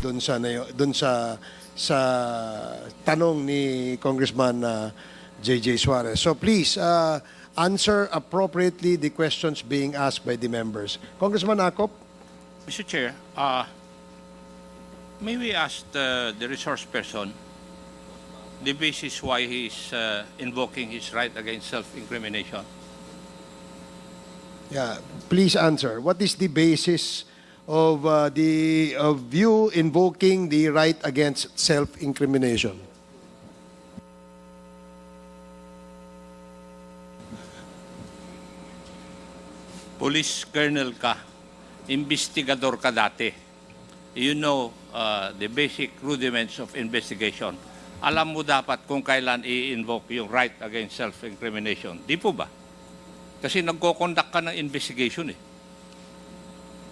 dun sa tanong ni Congressman J.J. Suarez. So please answer appropriately the questions being asked by the members. Congressman Acop? Mr. Chair, may we ask the resource person the basis why he is invoking his right against self-incrimination? Yeah, please answer. What is the basis of you invoking the right against self-incrimination? Police colonel ka, investigador ka dati. You know the basic rudiments of investigation. Alam mo dapat kung kailan i-invoke yung right against self-incrimination. Di po ba? Kasi nagko-conduct ka ng investigation eh.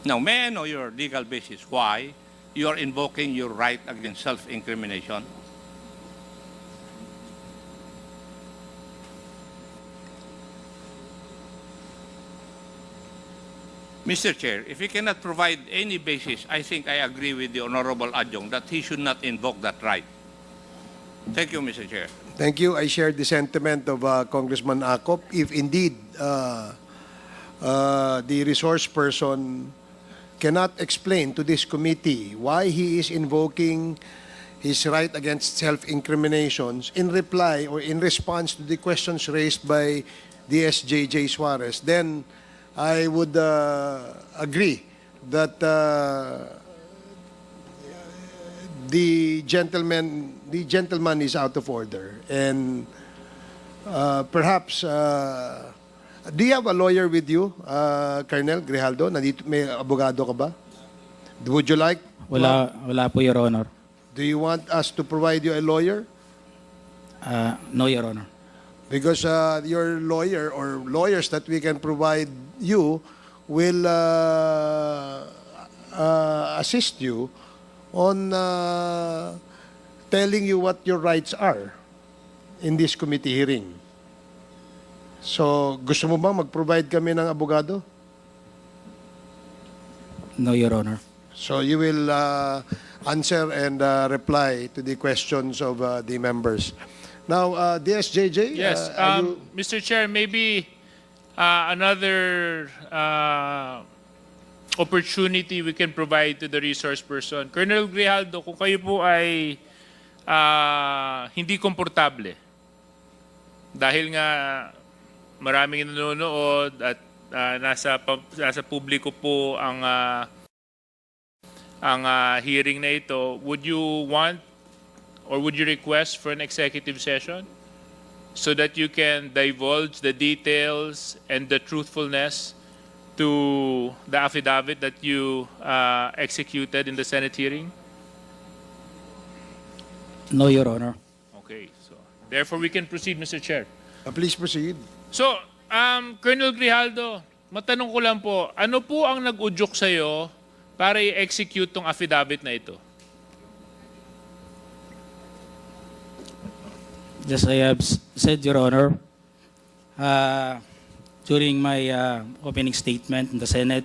Now, may I know your legal basis why you are invoking your right against self-incrimination? Mr. Chair, if he cannot provide any basis, I think I agree with the Honorable Adjong that he should not invoke that right. Thank you, Mr. Chair. Thank you. I share the sentiment of Congressman Acop. If indeed the resource person cannot explain to this committee why he is invoking his right against self-incriminations in reply or in response to the questions raised by DSJJ Suarez, then I would agree that the gentleman is out of order, and perhaps do you have a lawyer with you, Colonel Grijaldo? Nandito, may abogado ka ba? Would you like? Wala po, Your Honor. Do you want us to provide you a lawyer? No, Your Honor. Because your lawyer or lawyers that we can provide you will assist you on telling you what your rights are in this committee hearing. So, gusto mo bang mag-provide kami ng abogado? No, Your Honor. So, you will answer and reply to the questions of the members. Now, DSJJ? Yes, Mr. Chair, maybe another opportunity we can provide to the resource person. Colonel Grijaldo, kung kayo po ay hindi komportable, dahil nga maraming nanonood at nasa publiko po ang hearing na ito, would you want or would you request for an executive session so that you can divulge the details and the truthfulness to the affidavit that you executed in the Senate hearing? No, Your Honor. Okay, so therefore we can proceed, Mr. Chair. Please proceed. So, Colonel Grijaldo, matanong ko lang po, ano po ang nag-udyok sa'yo para i-execute tong affidavit na ito? Just I have said, Your Honor, during my opening statement in the Senate,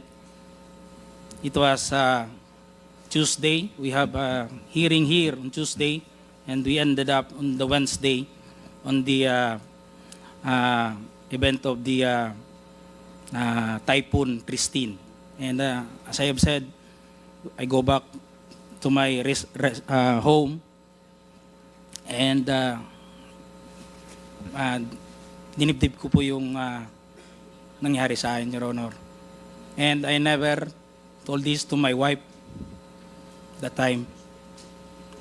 it was Tuesday. We have a hearing here on Tuesday, and we ended up on the Wednesday on the event of the Typhoon Christine. And as I have said, I go back to my home, and dinibdib ko po yung nangyari sa akin, Your Honor. And I never told this to my wife that time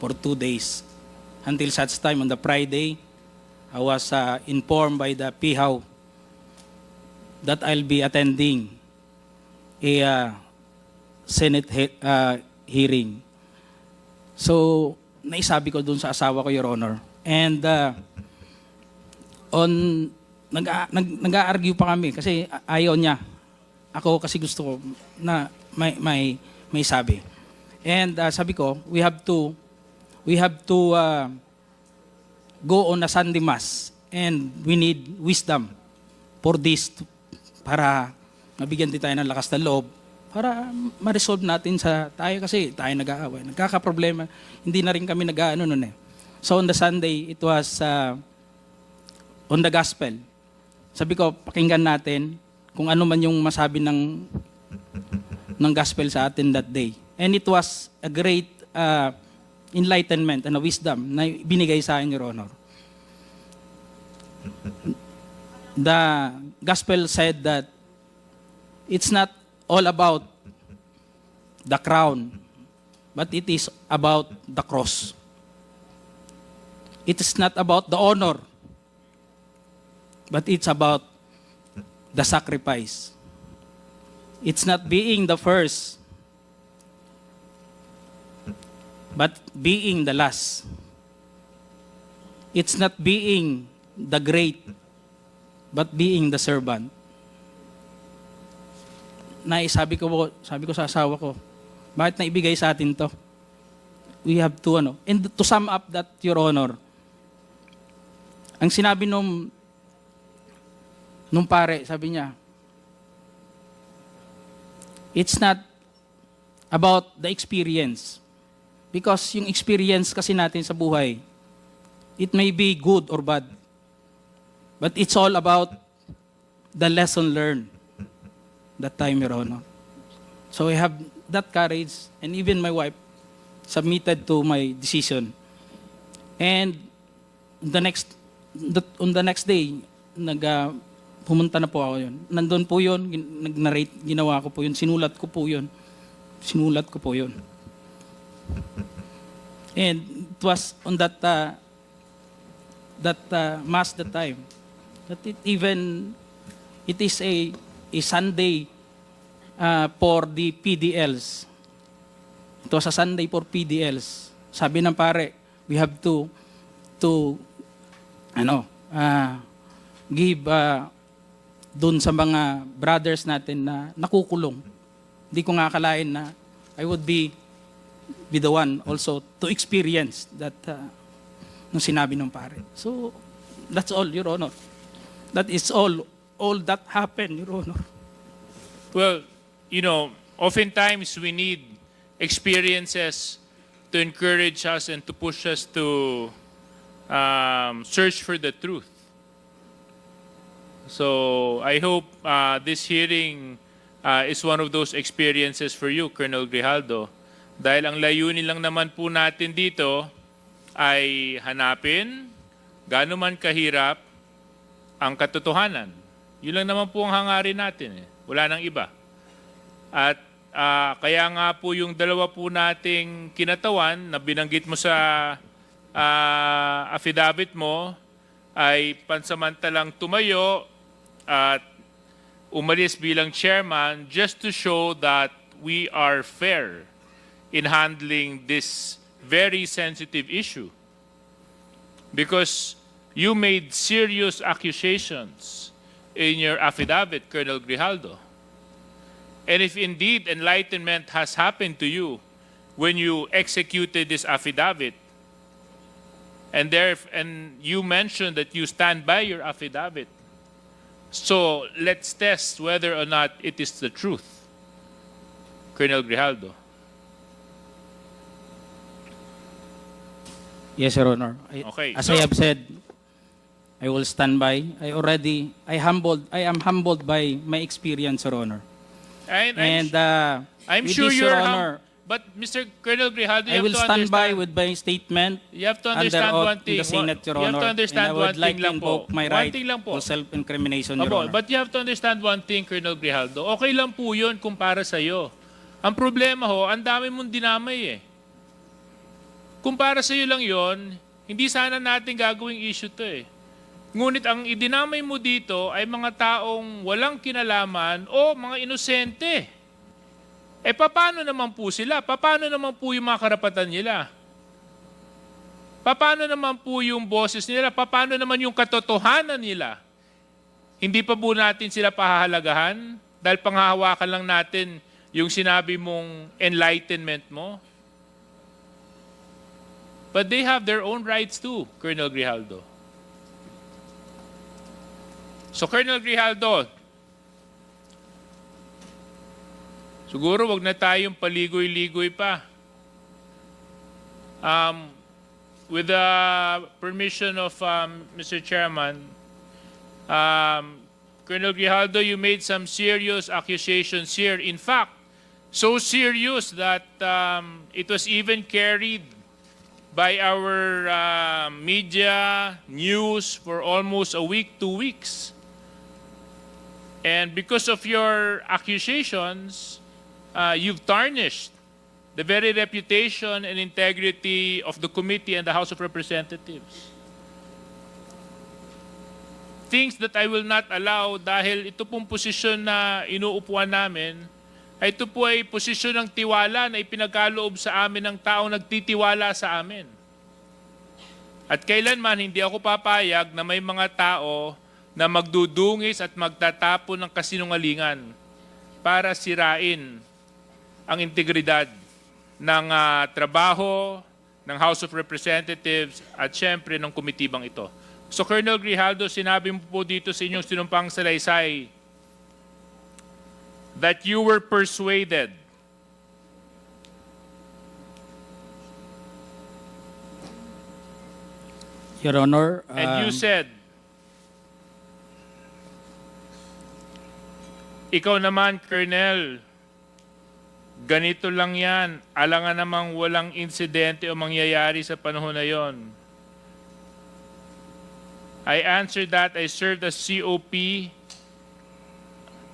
for 2 days. Until such time on the Friday, I was informed by the PIHAW that I'll be attending a Senate hearing. So, naisabi ko dun sa asawa ko, Your Honor. And nag-a-argue pa kami kasi ayaw niya. Ako kasi gusto ko na may sabi. And sabi ko, we have to go on a Sunday Mass, and we need wisdom for this para mabigyan din tayo ng lakas ng loob para ma-resolve natin sa tayo kasi tayo nag-aaway. Nagkakaproblema. Hindi na rin kami nag-aano nun eh. So on the Sunday, it was on the gospel. Sabi ko, pakinggan natin kung ano man yung masabi ng gospel sa atin that day. And it was a great enlightenment and a wisdom na binigay sa akin, Your Honor. The gospel said that it's not all about the crown, but it is about the cross. It is not about the honor, but it's about the sacrifice. It's not being the first, but being the last. It's not being the great, but being the servant. Sabi ko sa asawa ko, bakit na ibigay sa atin to? We have to, and to sum up that, Your Honor, ang sinabi nung pare, sabi niya, it's not about the experience. Because yung experience kasi natin sa buhay, it may be good or bad. But it's all about the lesson learned that time, Your Honor. So I have that courage, and even my wife submitted to my decision. And on the next day, pumunta na po ako yun. Nandun po yun, nag-narrate, ginawa ko po yun, sinulat ko po yun. And it was on that mass that time, that it is a Sunday for the PDLs. It was a Sunday for PDLs. Sabi ng pare, we have to give dun sa mga brothers natin na nakukulong. Hindi ko nga akalain na I would be the one also to experience that nung sinabi ng pare. So, that's all, Your Honor. That is all that happened, Your Honor. Well, oftentimes we need experiences to encourage us and to push us to search for the truth. So I hope this hearing is one of those experiences for you, Colonel Grijaldo. Dahil ang layunin lang naman po natin dito ay hanapin gaano man kahirap ang katotohanan. Yun lang naman po ang hangarin natin. Wala nang iba. At kaya nga po yung dalawa po nating kinatawan na binanggit mo sa affidavit mo ay pansamantalang tumayo at umalis bilang chairman just to show that we are fair in handling this very sensitive issue. Because you made serious accusations in your affidavit, Colonel Grijaldo. And if indeed enlightenment has happened to you when you executed this affidavit, and you mentioned that you stand by your affidavit, so let's test whether or not it is the truth, Colonel Grijaldo. Yes, Your Honor. Okay, As so- I have said, I will stand by. I am humbled by my experience, Your Honor. And I'm with sure this, you're Your Honor, but Mr. Colonel Grijaldo, you I have will to stand by understand. with my statement You have to under understand oath one in thing. the Senate, Your You have Honor. to understand and I would one like thing to lang po. invoke my One right thing lang po. to self-incrimination, Your Opo, Honor. but you have to understand one thing, Colonel Grijaldo. Okay lang po yun kung para sa'yo. Ang problema ho, ang dami mong dinamay eh. Kung para sa'yo lang yon, hindi sana natin gagawing issue to eh. Ngunit ang idinamay mo dito ay mga taong walang kinalaman o mga inosente. Eh paano naman po sila? Paano naman po yung mga karapatan nila? Paano naman po yung boses nila? Paano naman yung katotohanan nila? Hindi pa po natin sila pahahalagahan dahil panghahawakan lang natin yung sinabi mong enlightenment mo? But they have their own rights too, Colonel Grijaldo. So, Colonel Grijaldo, Siguro wag na tayong paligoy-ligoy pa. With the permission of Mr. Chairman, Colonel Grijaldo, you made some serious accusations here. In fact, so serious that it was even carried by our media news for almost a week, 2 weeks. And because of your accusations, you've tarnished the very reputation and integrity of the committee and the House of Representatives. Things that I will not allow dahil ito pong posisyon na inuupuan namin, ay ito po ay posisyon ng tiwala na ipinagkaloob sa amin ng taong nagtitiwala sa amin. At kailanman hindi ako papayag na may mga tao na magdudungis at magtatapon ng kasinungalingan para sirain ang integridad ng trabaho ng House of Representatives at syempre ng komitibang ito. So Colonel Grijaldo, sinabi mo po dito sa inyong sinumpang salaysay that you were persuaded Your Honor, and you said, ikaw naman, Colonel, ganito lang yan. Alangan namang walang insidente o mangyayari sa panahon na yon. I answered that I served as COP,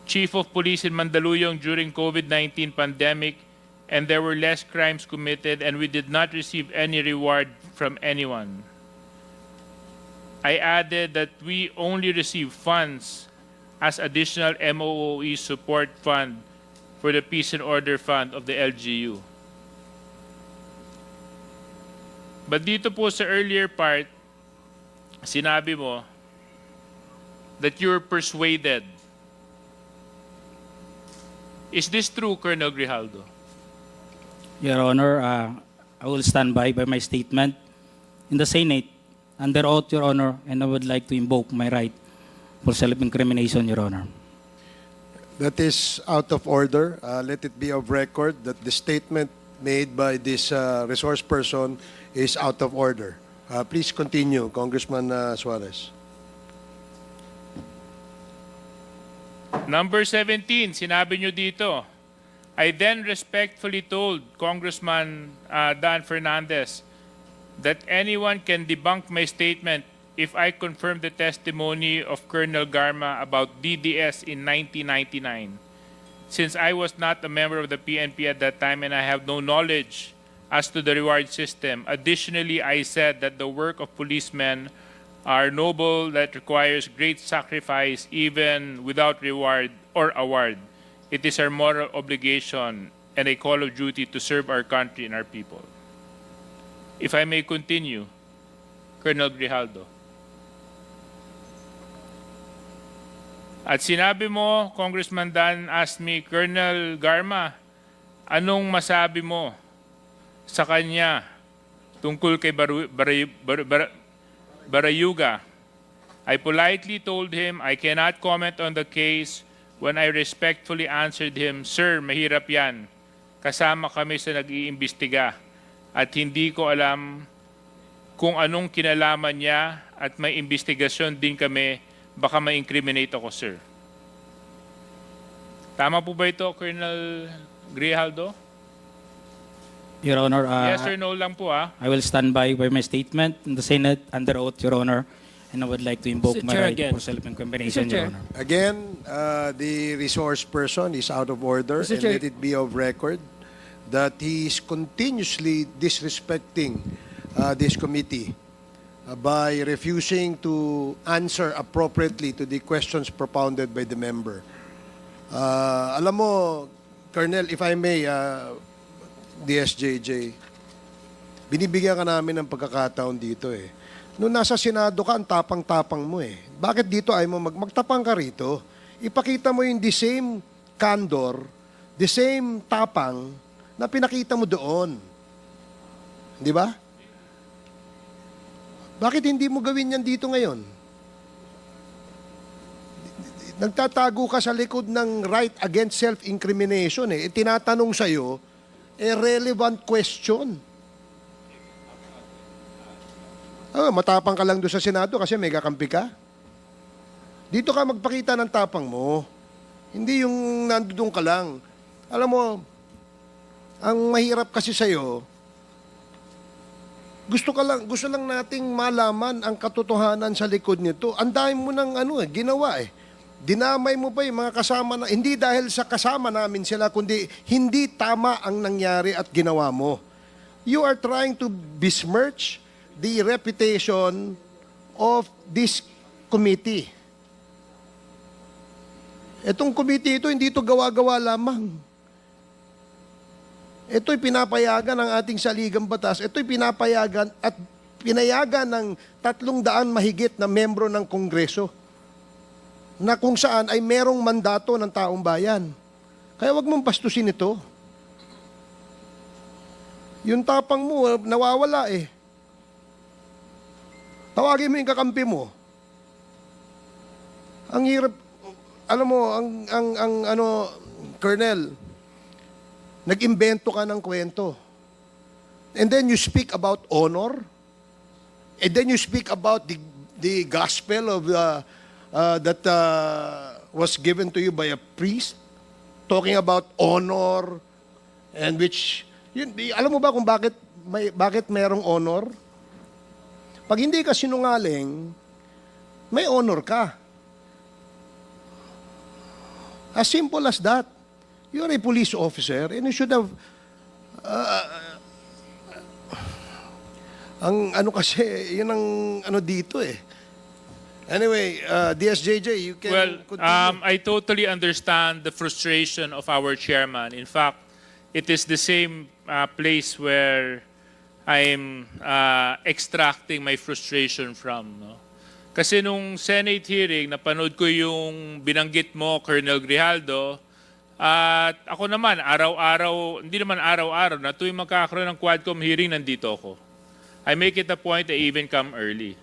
Chief of Police in Mandaluyong during COVID-19 pandemic, and there were less crimes committed and we did not receive any reward from anyone. I added that we only receive funds as additional MOOE support fund for the Peace and Order Fund of the LGU. But dito po sa earlier part, sinabi mo that you're persuaded. Is this true, Colonel Grijaldo? Your Honor, I will stand by my statement in the Senate under oath, Your Honor, and I would like to invoke my right for self-incrimination, Your Honor. That is out of order. Let it be of record that the statement made by this resource person is out of order. Please continue, Congressman Suarez. Number 17, sinabi nyo dito, I then respectfully told Congressman Dan Fernandez that anyone can debunk my statement if I confirm the testimony of Colonel Garma about DDS in 1999. Since I was not a member of the PNP at that time and I have no knowledge as to the reward system, additionally, I said that the work of policemen are noble that requires great sacrifice even without reward or award. It is our moral obligation and a call of duty to serve our country and our people. If I may continue, Colonel Grijaldo. At sinabi mo, Congressman Dan asked me, Colonel Garma, anong masabi mo sa kanya tungkol kay Barayuga? I politely told him I cannot comment on the case when I respectfully answered him, Sir, mahirap yan. Kasama kami sa nag-iimbestiga at hindi ko alam kung anong kinalaman niya at may investigasyon din kami, baka ma-incriminate ako, sir. Tama po ba ito, Colonel Grijaldo? Your Honor, Yes or no lang po, ah. I will stand by my statement in the Senate under oath, Your Honor, and I would like to invoke Mr. my Chair, right again. for self-incrimination, Mr. Your Chair. Honor. Again, the resource person is out of order, Mr. and Chair. let it be of record that he is continuously disrespecting this committee by refusing to answer appropriately to the questions propounded by the member. Alam mo, Colonel, if I may, DSJJ, binibigyan ka namin ng pagkakataon dito eh. Noong nasa Senado ka, ang tapang-tapang mo eh. Bakit dito ay mo magtapang ka rito? Ipakita mo yung the same candor, the same tapang na pinakita mo doon. Di ba? Bakit hindi mo gawin yan dito ngayon? Nagtatago ka sa likod ng right against self-incrimination eh. Tinatanong sa'yo, relevant question. Matapang ka lang doon sa Senado kasi may kakampi ka. Dito ka magpakita ng tapang mo. Hindi yung nandoon ka lang. Alam mo, ang mahirap kasi sa'yo, gusto lang nating malaman ang katotohanan sa likod nito. Ang dami mo ng ginawa eh. Dinamay mo pa yung mga kasama na, hindi dahil sa kasama namin sila, kundi hindi tama ang nangyari at ginawa mo. You are trying to besmirch the reputation of this committee. Itong committee ito, hindi ito gawa-gawa lamang. Ito'y pinapayagan ng ating saligang batas. Ito'y pinapayagan at pinayagan ng 300 mahigit na membro ng Kongreso na kung saan ay merong mandato ng taong bayan. Kaya wag mong pastusin ito. Yung tapang mo, nawawala eh. Tawagin mo yung kakampi mo. Ang hirap, alam mo, Colonel, nag-imbento ka ng kwento. And then you speak about honor. And then you speak about the gospel of that was given to you by a priest, talking about honor, and which, alam mo ba kung bakit mayroong honor? Pag hindi ka sinungaling, may honor ka. As simple as that. You're a police officer and you should have kasi, yun ang dito eh. Anyway, DSJJ, you can continue. I totally understand the frustration of our chairman. In fact, it is the same place where I'm extracting my frustration from. No? Kasi nung Senate hearing, napanood ko yung binanggit mo, Colonel Grijaldo, at ako naman, araw-araw, hindi naman araw-araw, na tuwing magkakaroon ng Quadcom hearing, nandito ako. I make it a point I even come early.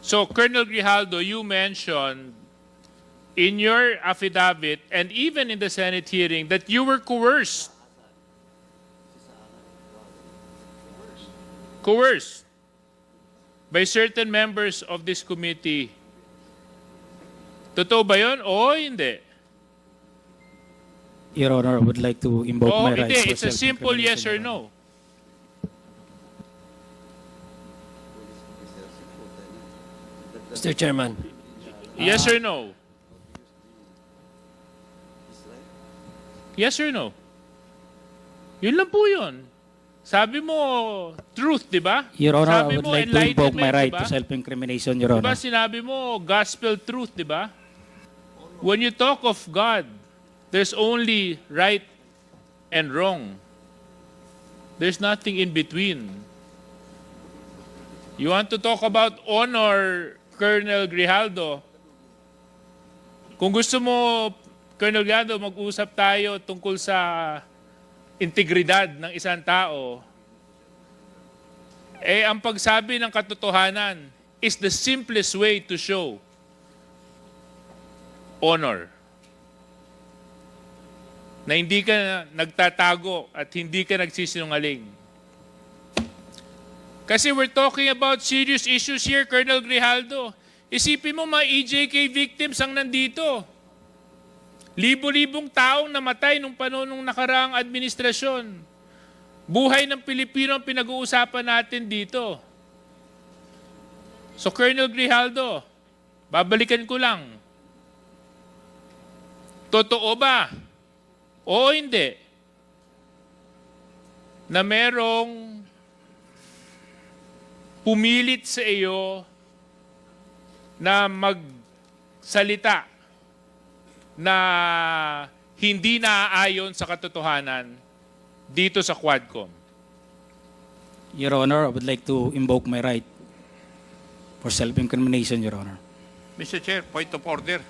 So, Colonel Grijaldo, you mentioned in your affidavit and even in the Senate hearing that you were coerced. Coerced by certain members of this committee. Totoo ba yun? O hindi? Your Honor, I would like to invoke O my rights. hindi. for It's a simple yes or self-incrimination, Your Honor. no. Mr. Chairman, Yes or no? Yes or no? Yun lang po yun. Sabi mo, truth, di ba? Your Honor, Sabi I would mo, like to invoke my enlightenment, right di ba? to self-incrimination, Your Di ba Honor. sinabi mo, gospel truth, di ba? When you talk of God, there's only right and wrong. There's nothing in between. You want to talk about honor, Colonel Grijaldo? Kung gusto mo, Colonel Grijaldo, mag-usap tayo tungkol sa integridad ng isang tao, ang pagsabi ng katotohanan is the simplest way to show honor. Na hindi ka nagtatago at hindi ka nagsisinungaling. Kasi we're talking about serious issues here, Colonel Grijaldo. Isipin mo, mga EJK victims ang nandito. Libo-libong taong namatay nung panahon ng nakaraang administrasyon. Buhay ng Pilipino ang pinag-uusapan natin dito. So, Colonel Grijaldo, babalikan ko lang. Totoo ba? O hindi? Na merong pumilit sa iyo na magsalita na hindi naaayon sa katotohanan dito sa Quadcom. Your Honor, I would like to invoke my right for self-incrimination, Your Honor. Mr. Chair, point of order.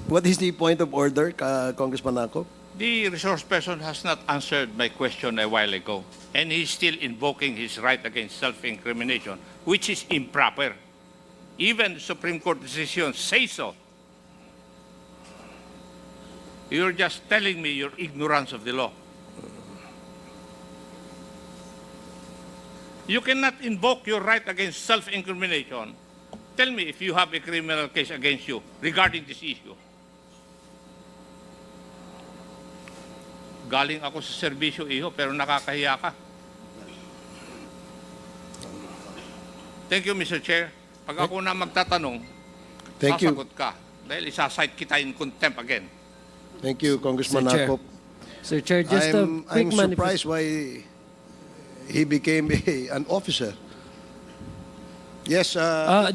What is the point of order, Congressman Ako? The resource person has not answered my question a while ago, and he's still invoking his right against self-incrimination, which is improper. Even Supreme Court decisions say so. You're just telling me your ignorance of the law. You cannot invoke your right against self-incrimination. Tell me if you have a criminal case against you regarding this issue. Galing ako sa serbisyo, iho, pero nakakahiya ka. Thank you, Mr. Chair. Pag ako na magtatanong, Thank you. sasagot ka. Dahil isasite kita in contempt again. Thank you, Congressman Sir Chair. Akop. Sir Chair, just a I'm quick surprised why he became an officer. Yes,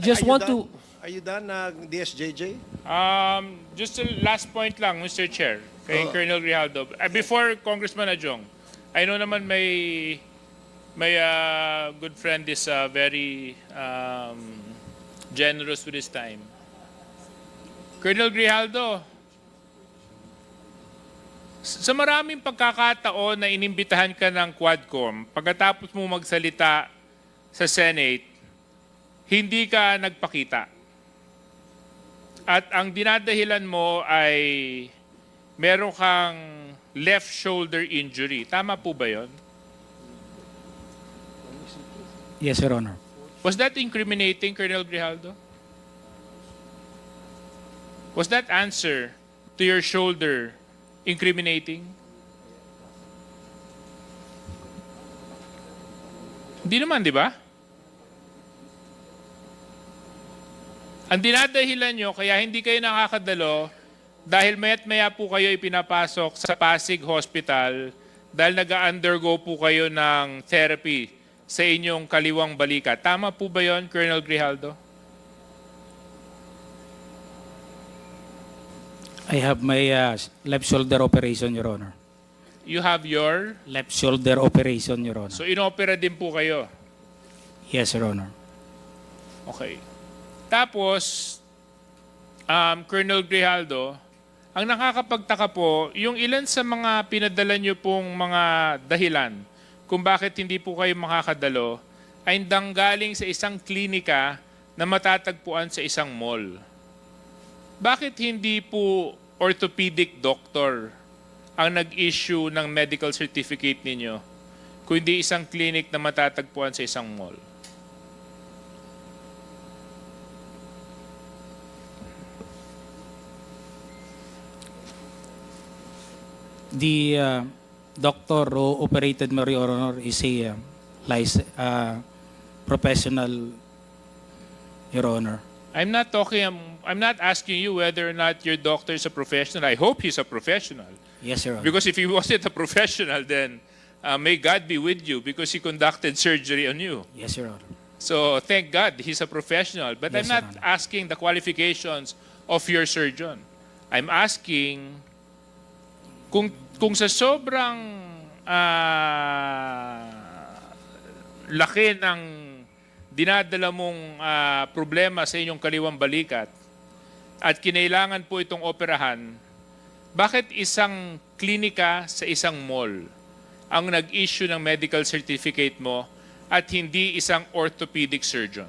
just are you want done? to- Are you done, DSJJ? Just a last point lang, Mr. Chair, kay Oh. Colonel Grijaldo. Before Congressman Adjong, I know naman may good friend is very generous with his time. Colonel Grijaldo, sa maraming pagkakataon na inimbitahan ka ng Quadcom, pagkatapos mo magsalita sa Senate, hindi ka nagpakita. At ang dinadahilan mo ay meron kang left shoulder injury. Tama po ba yon? Yes, Your Honor. Was that incriminating, Colonel Grijaldo? Was that answer to your shoulder incriminating? Hindi naman, di ba? Ang dinadahilan nyo, kaya hindi kayo nakakadalo, dahil maya't maya po kayo ipinapasok sa Pasig Hospital dahil nag-undergo po kayo ng therapy sa inyong kaliwang balikat. Tama po ba yon, Colonel Grijaldo? I have my left shoulder operation, Your Honor. You have your... Left shoulder operation, Your Honor. So, inopera din po kayo. Yes, Your Honor. Okay. Tapos, Colonel Grijaldo, ang nakakapagtaka po, yung ilan sa mga pinadala nyo pong mga dahilan kung bakit hindi po kayo makakadalo ay nanggaling sa isang klinika na matatagpuan sa isang mall. Bakit hindi po orthopedic doctor ang nag-issue ng medical certificate ninyo kundi isang clinic na matatagpuan sa isang mall? The doctor who operated me, Your Honor, is a professional, Your Honor. I'm not asking you whether or not your doctor is a professional. I hope he's a professional. Yes, Your Honor. Because if he wasn't a professional, then may God be with you because he conducted surgery on you. Yes, Your Honor. So thank God he's a professional. But Yes, I'm not Your Honor. asking the qualifications of your surgeon. I'm asking kung sa sobrang laki ng dinadala mong problema sa inyong kaliwang balikat at kinailangan po itong operahan, bakit isang klinika sa isang mall ang nag-issue ng medical certificate mo at hindi isang orthopedic surgeon?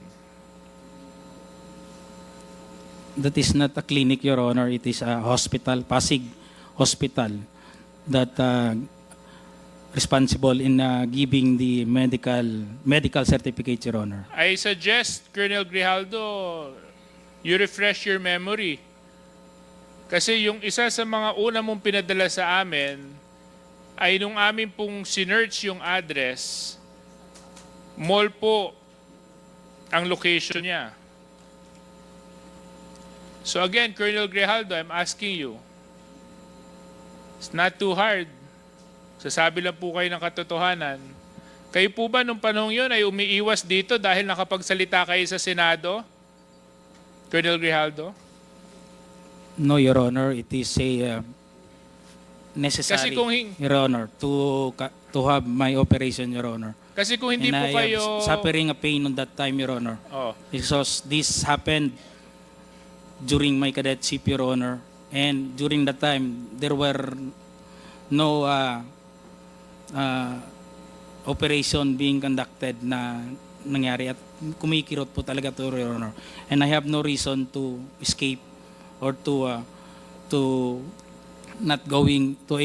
That is not a clinic, Your Honor. It is a hospital, Pasig Hospital, that responsible in giving the medical certificate, Your Honor. I suggest, Colonel Grijaldo, you refresh your memory. Kasi yung isa sa mga una mong pinadala sa amin ay nung amin pong sinearch yung address, mall po ang location niya. So again, Colonel Grijaldo, I'm asking you, it's not too hard. Sasabi lang po kayo ng katotohanan. Kayo po ba nung panahon yun ay umiiwas dito dahil nakapagsalita kayo sa Senado? Colonel Grijaldo? No, Your Honor. It is a necessary, Kasi kung Your Honor, to have my operation, Your Honor. Kasi kung hindi And po I kayo... am suffering a pain on that time, Your Honor. Oh. Because this happened during my cadetship, Your Honor. And during that time, there were no operation being conducted na nangyari at kumikirot po talaga to, Your Honor. And I have no reason to escape or to not going to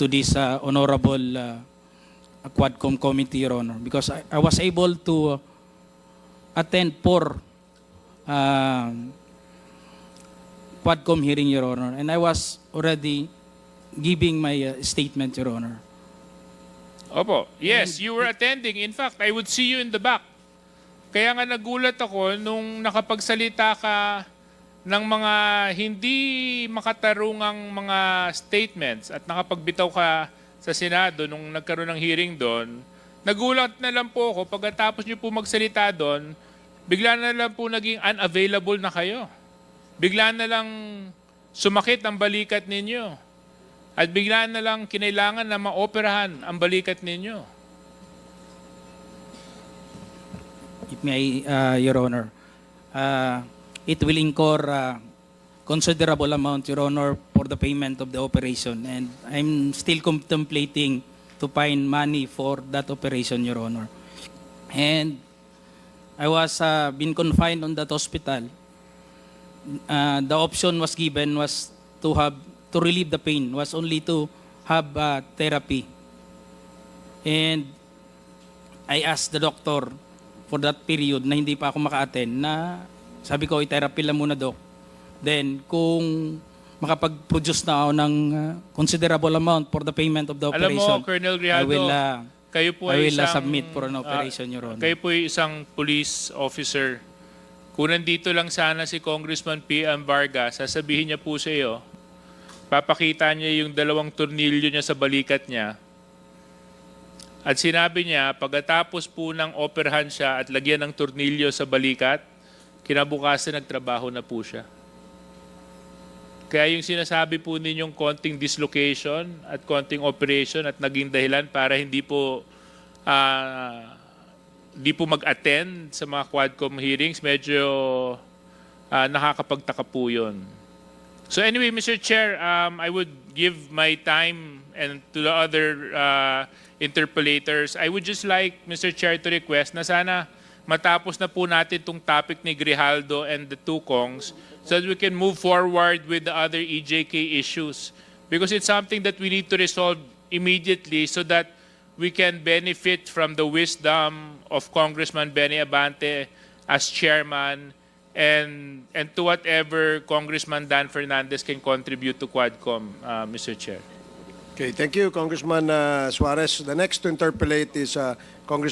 this honorable Quadcom committee, Your Honor, because I was able to attend 4 Quadcom hearing, Your Honor, and I was already giving my statement, Your Honor. Opo. Yes, you were attending. In fact, I would see you in the back. Kaya nga nagulat ako nung nakapagsalita ka ng mga hindi makatarungang mga statements at nakapagbitaw ka sa Senado nung nagkaroon ng hearing doon. Nagulat na lang po ako pagkatapos niyo po magsalita doon, bigla na lang po naging unavailable na kayo. Bigla na lang sumakit ang balikat ninyo. At bigla na lang kinailangan na maoperahan ang balikat ninyo. If may, Your Honor, it will incur considerable amount, Your Honor, for the payment of the operation. And I'm still contemplating to find money for that operation, Your Honor. And I was been confined on that hospital. The option was given was to relieve the pain, was only to have therapy. And I asked the doctor for that period na hindi pa ako maka-attend na sabi ko, i-therapy lang muna, Doc. Then, kung makapag-produce na ako ng considerable amount for the payment of the Alam operation, mo, Colonel Grijaldo, kayo po I ay will isang, submit for an operation, Your Honor. Kayo po ay isang police officer. Kung nandito lang sana si Congressman P.M. Vargas, sasabihin niya po sa iyo, papakita niya yung 2 tornilyo niya sa balikat niya. At sinabi niya, pagkatapos po ng operahan siya at lagyan ng tornilyo sa balikat, kinabukasan nagtrabaho na po siya. Kaya yung sinasabi po ninyong konting dislocation at konting operation at naging dahilan para hindi po mag-attend sa mga Quadcom hearings, medyo nakakapagtaka po yun. So anyway, Mr. Chair, I would give my time and to the other interpellators. I would just like, Mr. Chair, to request na sana matapos na po natin itong topic ni Grijaldo and the 2 Kongs so that we can move forward with the other EJK issues. Because it's something that we need to resolve immediately so that we can benefit from the wisdom of Congressman Benny Abante as chairman and to whatever Congressman Dan Fernandez can contribute to Quadcom, Mr. Chair. Okay, thank you, Congressman Suarez. The next to interpolate is Congressman